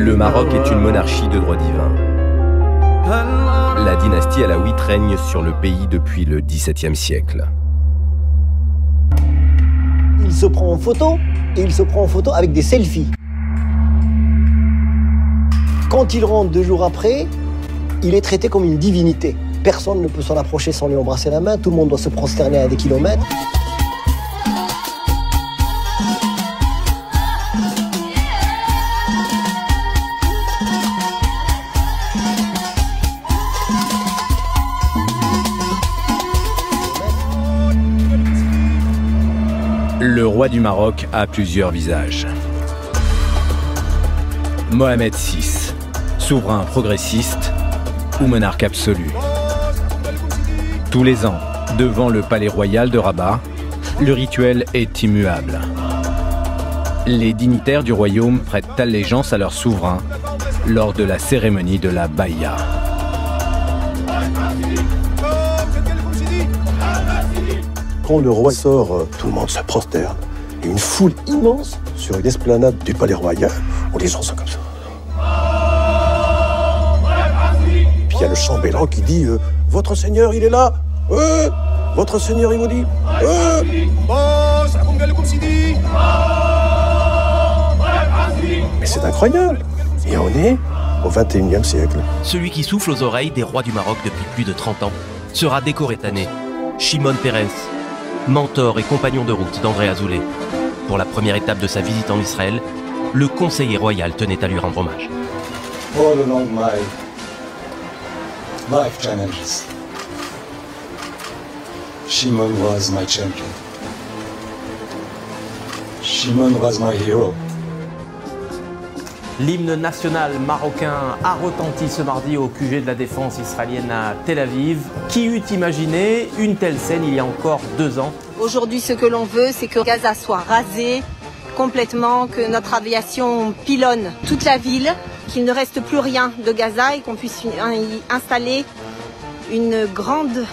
Le Maroc est une monarchie de droit divin. La dynastie alaouite règne sur le pays depuis le XVIIe siècle. Il se prend en photo, et il se prend en photo avec des selfies. Quand il rentre 2 jours après, il est traité comme une divinité. Personne ne peut s'en approcher sans lui embrasser la main, tout le monde doit se prosterner à des kilomètres. Le roi du Maroc a plusieurs visages. Mohamed VI, souverain progressiste ou monarque absolu. Tous les ans, devant le palais royal de Rabat, le rituel est immuable. Les dignitaires du royaume prêtent allégeance à leur souverain lors de la cérémonie de la Baïa. Quand le roi sort, tout le monde se prosterne. Et une foule immense sur une esplanade du palais royal, où les gens sont comme ça. Puis il y a le chambellan qui dit « Votre Seigneur, il est là !»« Votre Seigneur, il vous dit !» Mais c'est incroyable. Et on est au XXIe siècle. Celui qui souffle aux oreilles des rois du Maroc depuis plus de 30 ans sera décoré cette année. Shimon Peres, mentor et compagnon de route d'André Azoulay. Pour la première étape de sa visite en Israël, le conseiller royal tenait à lui rendre hommage. All along my life challenges, Shimon was my champion. Shimon was my hero. L'hymne national marocain a retenti ce mardi au QG de la défense israélienne à Tel Aviv. Qui eût imaginé une telle scène il y a encore 2 ans? Aujourd'hui, ce que l'on veut, c'est que Gaza soit rasé complètement, que notre aviation pilonne toute la ville, qu'il ne reste plus rien de Gaza et qu'on puisse y installer une grande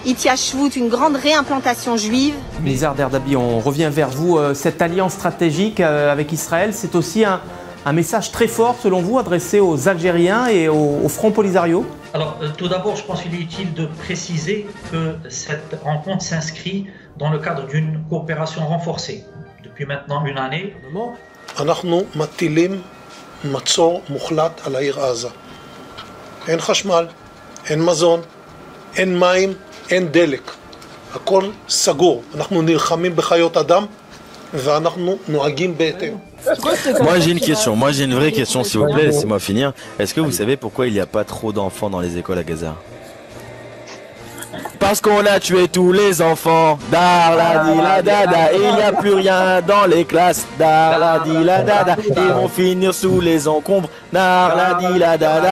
Itiyashvout, une grande réimplantation juive. Nizar Derdabi, on revient vers vous. Cette alliance stratégique avec Israël, c'est aussi un message très fort, selon vous, adressé aux Algériens et au Front Polisario? Alors, tout d'abord, je pense qu'il est utile de préciser que cette rencontre s'inscrit dans le cadre d'une coopération renforcée depuis maintenant 1 année. אנחנו מטילים מצור מוחלט על העיר עזה. אין חשמל, אין מזון, אין מים, אין דלק. הכל סגור. אנחנו נלחמים בחיות אדם ואנחנו נוהגים בהתאם. Moi j'ai une vraie question s'il vous plaît, laissez-moi finir. Est-ce que vous savez pourquoi il n'y a pas trop d'enfants dans les écoles à Gaza? Parce qu'on a tué tous les enfants. Dar la di la dada. Et il n'y a plus rien dans les classes. Dar la di la dada. Ils vont finir sous les encombres. Dar la di la dada.